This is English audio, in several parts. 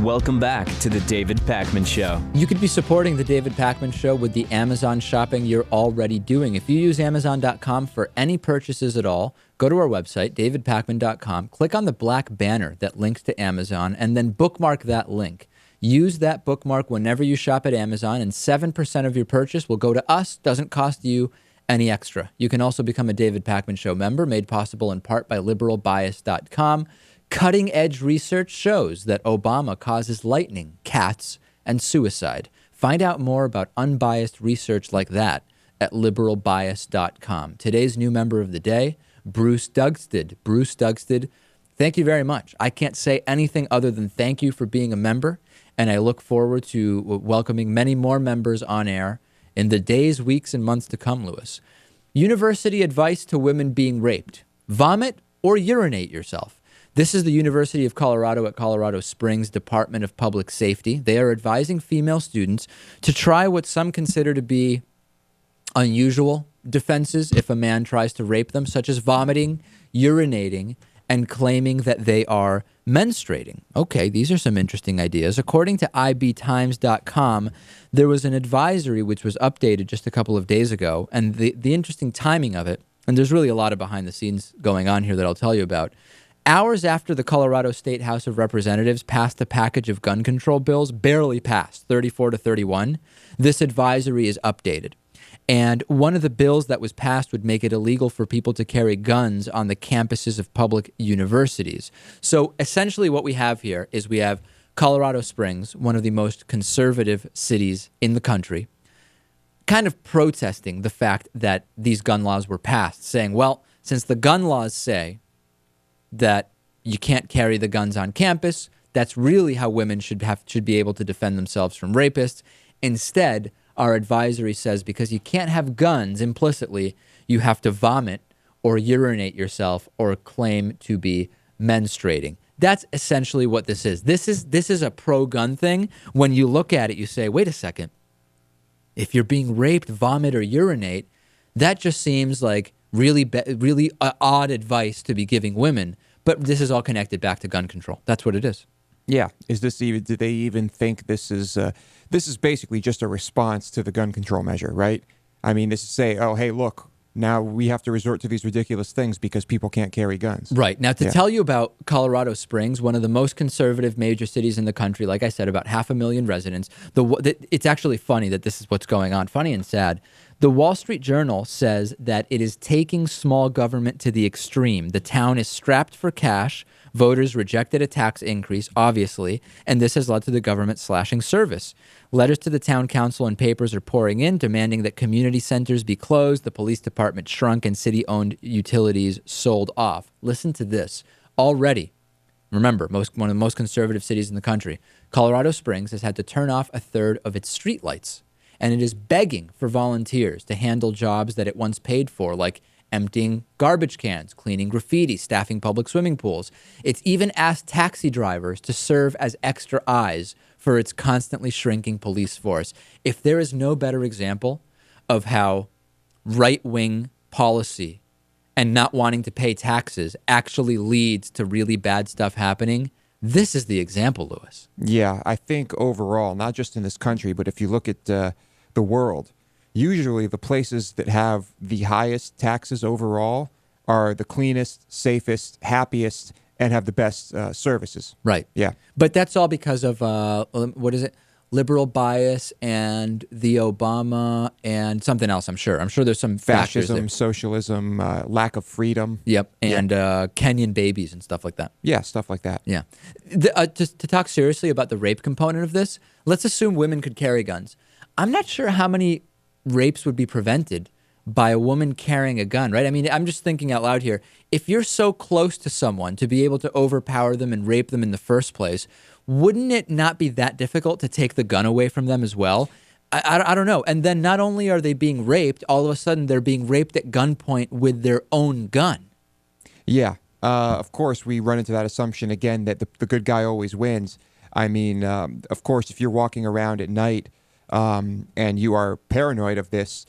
Welcome back to the David Pakman Show. You could be supporting the David Pakman Show with the Amazon shopping you're already doing. If you use Amazon.com for any purchases at all, go to our website, davidpakman.com, click on the black banner that links to Amazon, and then bookmark that link. Use that bookmark whenever you shop at Amazon, and 7% of your purchase will go to us. Doesn't cost you any extra. You can also become a David Pakman Show member, made possible in part by liberalbias.com. Cutting-edge research shows that Obama causes lightning, cats, and suicide. Find out more about unbiased research like that at liberalbias.com. Today's new member of the day, Bruce Dugsted. Bruce Dugsted, thank you very much. I can't say anything other than thank you for being a member, and I look forward to welcoming many more members on air in the days, weeks, and months to come, Lewis. University advice to women being raped. Vomit or urinate yourself. This is the University of Colorado at Colorado Springs Department of Public Safety. They are advising female students to try what some consider to be unusual defenses if a man tries to rape them, such as vomiting, urinating, and claiming that they are menstruating. Okay, these are some interesting ideas. According to ibtimes.com, there was an advisory which was updated just a couple of days ago, and the interesting timing of it, and there's really a lot of behind the scenes going on here that I'll tell you about. Hours after the Colorado State House of Representatives passed a package of gun control bills, barely passed, 34 to 31, this advisory is updated. And one of the bills that was passed would make it illegal for people to carry guns on the campuses of public universities. So essentially what we have here is we have Colorado Springs, one of the most conservative cities in the country, kind of protesting the fact that these gun laws were passed, saying, well, since the gun laws say that you can't carry the guns on campus, that's really how women should be able to defend themselves from rapists. Instead, our advisory says because you can't have guns implicitly, you have to vomit or urinate yourself or claim to be menstruating. That's essentially what this is. This is a pro-gun thing. When you look at it, you say, wait a second. If you're being raped, vomit, or urinate, that just seems like really odd advice to be giving women. But this is all connected back to gun control. That's what it is. Yeah. Is this even? Do they even think this is basically just a response to the gun control measure, right? I mean, this is say, oh, hey, look, now we have to resort to these ridiculous things because people can't carry guns. Right. Now, to tell you about Colorado Springs, one of the most conservative major cities in the country, like I said, about 500,000 residents. It's actually funny that this is what's going on, funny and sad. The Wall Street Journal says that it is taking small government to the extreme. The town is strapped for cash. Voters rejected a tax increase, obviously, and this has led to the government slashing service. Letters to the town council and papers are pouring in, demanding that community centers be closed, the police department shrunk, and city-owned utilities sold off. Listen to this. Already, remember, one of the most conservative cities in the country, Colorado Springs has had to turn off a third of its streetlights, and it is begging for volunteers to handle jobs that it once paid for, like emptying garbage cans, cleaning graffiti, staffing public swimming pools. It's even asked taxi drivers to serve as extra eyes for its constantly shrinking police force. If there is no better example of how right-wing policy and not wanting to pay taxes actually leads to really bad stuff happening, this is the example, Lewis. Yeah, I think overall, not just in this country, but if you look at the world, usually the places that have the highest taxes overall are the cleanest, safest, happiest, and have the best services. Right. Yeah. But that's all because of, what is it? Liberal bias and the Obama and something else, I'm sure. I'm sure there's some factors Fascism, there. Socialism, lack of freedom. Yep. And Kenyan babies and stuff like that. Yeah, stuff like that. Yeah. To talk seriously about the rape component of this, let's assume women could carry guns. I'm not sure how many rapes would be prevented by a woman carrying a gun, right? I mean, I'm just thinking out loud here. If you're so close to someone to be able to overpower them and rape them in the first place, wouldn't it not be that difficult to take the gun away from them as well? I don't know. And then not only are they being raped, all of a sudden they're being raped at gunpoint with their own gun. Yeah. Of course, we run into that assumption again that the good guy always wins. I mean, of course, if you're walking around at night and you are paranoid of this,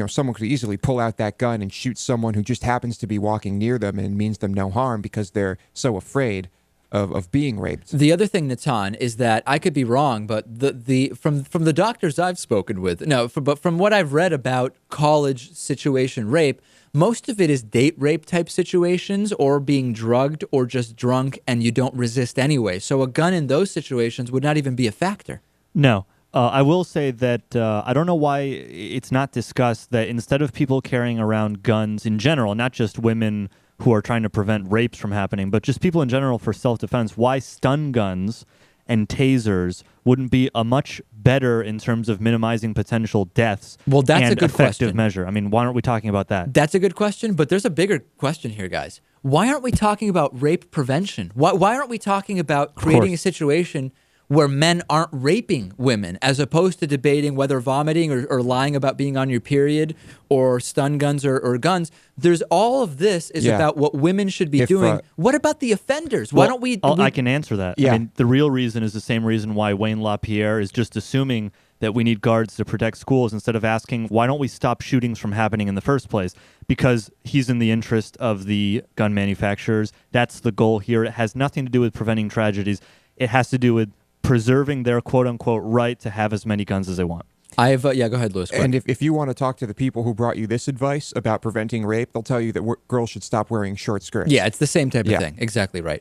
someone could easily pull out that gun and shoot someone who just happens to be walking near them and means them no harm because they're so afraid. of being raped. The other thing, Natan, is that I could be wrong, but from the doctors I've spoken with, but from what I've read about college situation rape, most of it is date rape type situations or being drugged or just drunk and you don't resist anyway. So a gun in those situations would not even be a factor. No. I will say that I don't know why it's not discussed that instead of people carrying around guns in general, not just women who are trying to prevent rapes from happening, but just people in general for self-defense, why stun guns and tasers wouldn't be a much better in terms of minimizing potential deaths. Well, that's and a good effective question. measure. I mean, why aren't we talking about that? That's a good question, but there's a bigger question here, guys. Why aren't we talking about rape prevention? Why aren't we talking about creating a situation where men aren't raping women, as opposed to debating whether vomiting or lying about being on your period or stun guns or guns? There's all of this is about what women should be doing. What about the offenders? Why don't we... I can answer that. Yeah. I mean, the real reason is the same reason why Wayne LaPierre is just assuming that we need guards to protect schools instead of asking, why don't we stop shootings from happening in the first place? Because he's in the interest of the gun manufacturers. That's the goal here. It has nothing to do with preventing tragedies. It has to do with preserving their quote-unquote right to have as many guns as they want. Go ahead, Louis. And if you want to talk to the people who brought you this advice about preventing rape, they'll tell you that girls should stop wearing short skirts. Yeah, it's the same type of thing. Exactly right.